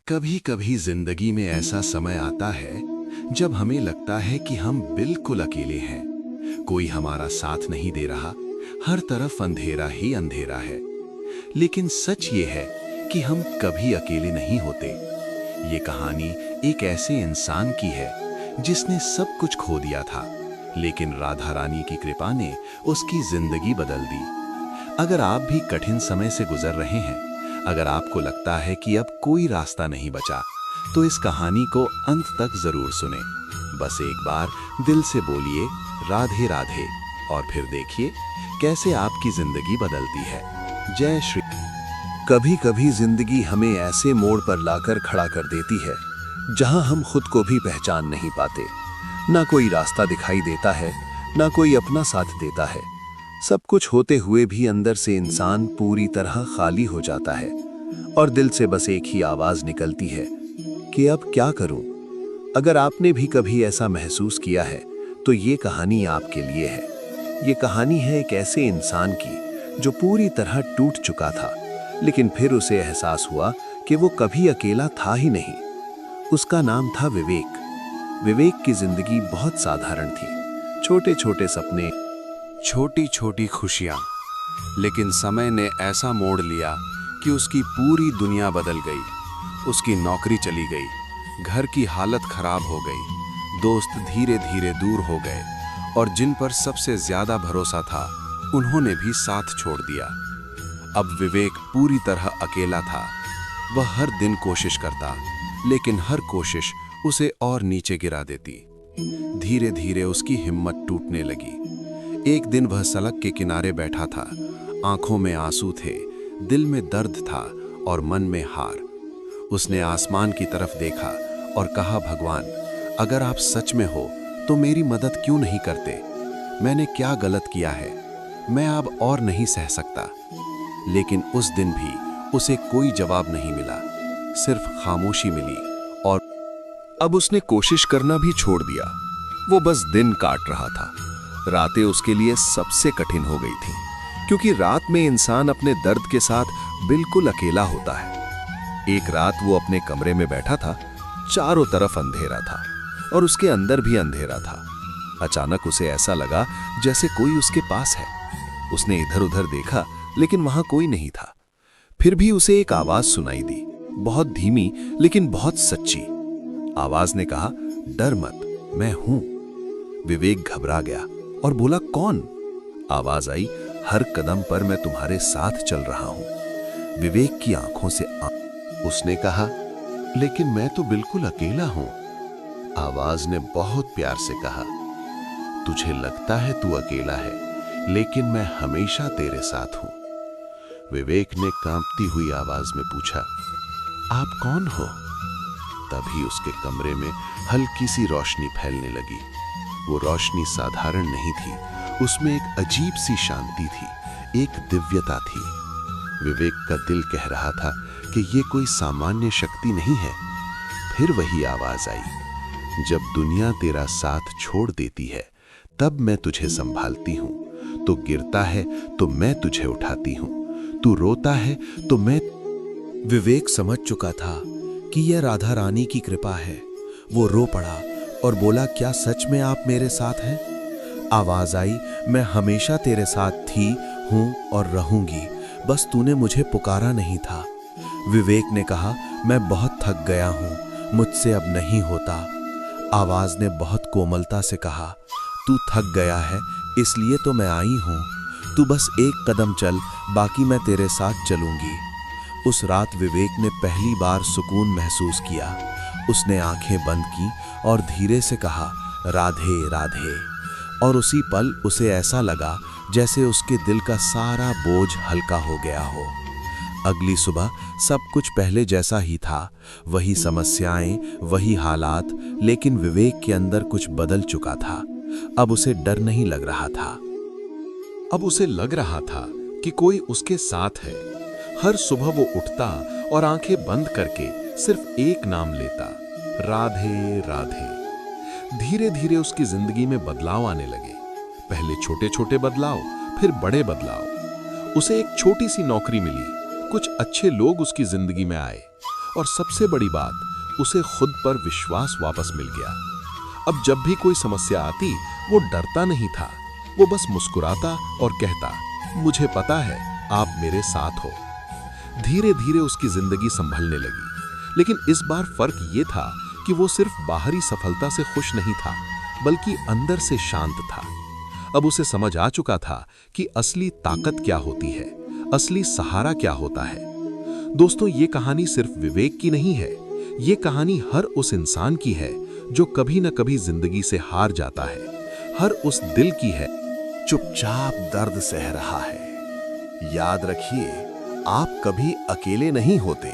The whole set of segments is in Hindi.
कभी कभी जिंदगी में ऐसा समय आता है जब हमें लगता है कि हम बिल्कुल अकेले हैं। कोई हमारा साथ नहीं दे रहा, हर तरफ अंधेरा ही अंधेरा है। लेकिन सच ये है कि हम कभी अकेले नहीं होते। ये कहानी एक ऐसे इंसान की है जिसने सब कुछ खो दिया था, लेकिन राधा रानी की कृपा ने उसकी जिंदगी बदल दी। अगर आप भी कठिन समय से गुजर रहे हैं, अगर आपको लगता है कि अब कोई रास्ता नहीं बचा, तो इस कहानी को अंत तक जरूर सुने। बस एक बार दिल से बोलिए राधे राधे और फिर देखिए कैसे आपकी जिंदगी बदलती है। जय श्री। कभी कभी जिंदगी हमें ऐसे मोड़ पर लाकर खड़ा कर देती है जहां हम खुद को भी पहचान नहीं पाते। ना कोई रास्ता दिखाई देता है, ना कोई अपना साथ देता है। सब कुछ होते हुए भी अंदर से इंसान पूरी तरह खाली हो जाता है और दिल से बस एक ही आवाज निकलती है कि अब क्या करूं। अगर आपने भी कभी ऐसा महसूस किया है तो ये कहानी आपके लिए है। ये कहानी है एक ऐसे इंसान की जो पूरी तरह टूट चुका था, लेकिन फिर उसे एहसास हुआ कि वो कभी अकेला था ही नहीं। उसका नाम था विवेक। विवेक की जिंदगी बहुत साधारण थी। छोटे छोटे सपने, छोटी छोटी खुशियां। लेकिन समय ने ऐसा मोड़ लिया कि उसकी पूरी दुनिया बदल गई। उसकी नौकरी चली गई, घर की हालत खराब हो गई, दोस्त धीरे धीरे दूर हो गए और जिन पर सबसे ज्यादा भरोसा था उन्होंने भी साथ छोड़ दिया। अब विवेक पूरी तरह अकेला था। वह हर दिन कोशिश करता, लेकिन हर कोशिश उसे और नीचे गिरा देती। धीरे धीरे उसकी हिम्मत टूटने लगी। एक दिन वह सड़क के किनारे बैठा था। आंखों में आंसू थे, दिल में दर्द था और मन में हार। उसने आसमान की तरफ देखा और कहा, भगवान, अगर आप सच में हो तो मेरी मदद क्यों नहीं करते? मैंने क्या गलत किया है? मैं अब और नहीं सह सकता। लेकिन उस दिन भी उसे कोई जवाब नहीं मिला, सिर्फ खामोशी मिली। और अब उसने कोशिश करना भी छोड़ दिया। वो बस दिन काट रहा था। रातें उसके लिए सबसे कठिन हो गई थी, क्योंकि रात में इंसान अपने दर्द के साथ बिल्कुल अकेला होता है। एक रात वो अपने कमरे में बैठा था। चारों तरफ अंधेरा था और उसके अंदर भी अंधेरा था। अचानक उसे ऐसा लगा जैसे कोई उसके पास है। उसने इधर उधर देखा, लेकिन वहां कोई नहीं था। फिर भी उसे एक आवाज सुनाई दी, बहुत धीमी लेकिन बहुत सच्ची। आवाज ने कहा, डर मत, मैं हूं। विवेक घबरा गया और बोला, कौन? आवाज आई, हर कदम पर मैं तुम्हारे साथ चल रहा हूं। विवेक की आंखों से उसने कहा, लेकिन मैं तो बिल्कुल अकेला हूं। आवाज ने बहुत प्यार से कहा, तुझे लगता है तू अकेला है, लेकिन मैं हमेशा तेरे साथ हूं। विवेक ने कांपती हुई आवाज में पूछा, आप कौन हो? तभी उसके कमरे में हल्की सी रोशनी फैलने लगी। वो रोशनी साधारण नहीं थी, उसमें एक अजीब सी शांति थी, एक दिव्यता थी। विवेक का दिल कह रहा था कि ये कोई सामान्य शक्ति नहीं है। फिर वही आवाज आई, जब दुनिया तेरा साथ छोड़ देती है, तब मैं तुझे संभालती हूं। तू गिरता है तो मैं तुझे उठाती हूं, तू रोता है तो मैं। विवेक समझ चुका था कि यह राधा रानी की कृपा है। वो रो पड़ा और बोला, क्या सच में आप मेरे साथ हैं? आवाज आई, मैं हमेशा तेरे साथ थी, हूं और रहूंगी, बस तूने मुझे पुकारा नहीं था। विवेक ने कहा, मैं बहुत थक गया हूं, मुझसे अब नहीं होता। आवाज ने बहुत कोमलता से कहा, तू थक गया है इसलिए तो मैं आई हूं। तू बस एक कदम चल, बाकी मैं तेरे साथ चलूंगी। उस रात विवेक ने पहली बार सुकून महसूस किया। उसने आंखें बंद की और धीरे से कहा, राधे राधे। और उसी पल उसे ऐसा लगा जैसे उसके दिल का सारा बोझ हल्का हो गया हो। अगली सुबह सब कुछ पहले जैसा ही था। वही समस्याएं, वही हालात, लेकिन विवेक के अंदर कुछ बदल चुका था। अब उसे डर नहीं लग रहा था। अब उसे लग रहा था कि कोई उसके साथ है। हर सुबह वो उठता और आंखें बंद करके सिर्फ एक नाम लेता, राधे राधे। धीरे धीरे उसकी जिंदगी में बदलाव आने लगे। पहले छोटे छोटे बदलाव, फिर बड़े बदलाव। उसे एक छोटी सी नौकरी मिली, कुछ अच्छे लोग उसकी जिंदगी में आए और सबसे बड़ी बात, उसे खुद पर विश्वास वापस मिल गया। अब जब भी कोई समस्या आती, वो डरता नहीं था, वो बस मुस्कुराता और कहता, मुझे पता है आप मेरे साथ हो। धीरे धीरे उसकी जिंदगी संभलने लगी, लेकिन इस बार फर्क ये था कि वो सिर्फ बाहरी सफलता से खुश नहीं था, बल्कि अंदर से शांत था। अब उसे समझ आ चुका था कि असली ताकत क्या होती है, असली सहारा क्या होता है। दोस्तों, ये कहानी सिर्फ विवेक की नहीं है, ये कहानी हर उस इंसान की है जो कभी न कभी जिंदगी से हार जाता है, हर उस दिल की है चुपचाप दर्द सह रहा है। याद रखिए, आप कभी अकेले नहीं होते।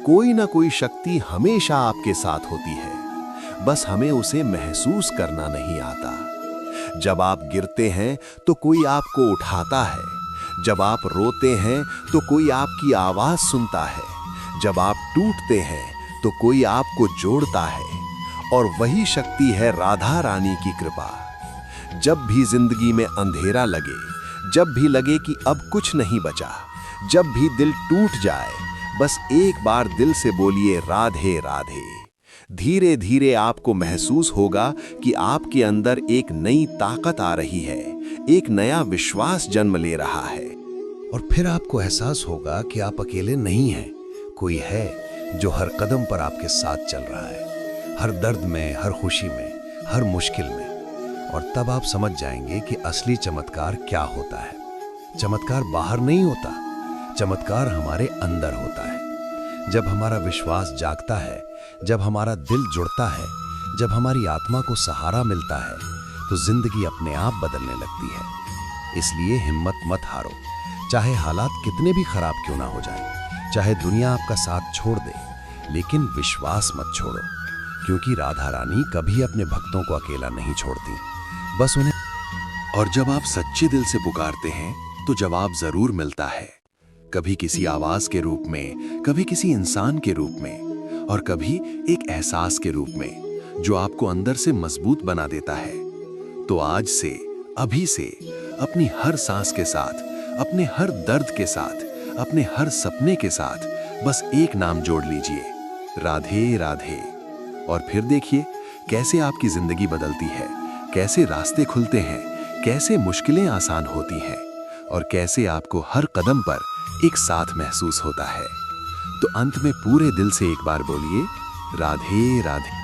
कोई ना कोई शक्ति हमेशा आपके साथ होती है, बस हमें उसे महसूस करना नहीं आता। जब आप गिरते हैं तो कोई आपको उठाता है, जब आप रोते हैं तो कोई आपकी आवाज सुनता है, जब आप टूटते हैं तो कोई आपको जोड़ता है। और वही शक्ति है राधा रानी की कृपा। जब भी जिंदगी में अंधेरा लगे, जब भी लगे कि अब कुछ नहीं बचा, जब भी दिल टूट जाए, बस एक बार दिल से बोलिए राधे राधे। धीरे धीरे आपको महसूस होगा कि आपके अंदर एक नई ताकत आ रही है, एक नया विश्वास जन्म ले रहा है। और फिर आपको एहसास होगा कि आप अकेले नहीं हैं, कोई है जो हर कदम पर आपके साथ चल रहा है, हर दर्द में, हर खुशी में, हर मुश्किल में। और तब आप समझ जाएंगे कि असली चमत्कार क्या होता है। चमत्कार बाहर नहीं होता, चमत्कार हमारे अंदर होता है। जब हमारा विश्वास जागता है, जब हमारा दिल जुड़ता है, जब हमारी आत्मा को सहारा मिलता है, तो जिंदगी अपने आप बदलने लगती है। इसलिए हिम्मत मत हारो, चाहे हालात कितने भी खराब क्यों ना हो जाए, चाहे दुनिया आपका साथ छोड़ दे, लेकिन विश्वास मत छोड़ो, क्योंकि राधा रानी कभी अपने भक्तों को अकेला नहीं छोड़ती, बस उन्हें। और जब आप सच्चे दिल से पुकारते हैं तो जवाब जरूर मिलता है, कभी किसी आवाज के रूप में, कभी किसी इंसान के रूप में, और कभी एक एहसास के रूप में जो आपको अंदर से मजबूत बना देता है। तो आज से, अभी से, अपनी हर सांस के साथ, अपने हर दर्द के साथ, अपने हर सपने के साथ बस एक नाम जोड़ लीजिए, राधे राधे। और फिर देखिए कैसे आपकी जिंदगी बदलती है, कैसे रास्ते खुलते हैं, कैसे मुश्किलें आसान होती हैं, और कैसे आपको हर कदम पर एक साथ महसूस होता है। तो अंत में पूरे दिल से एक बार बोलिए, राधे राधे।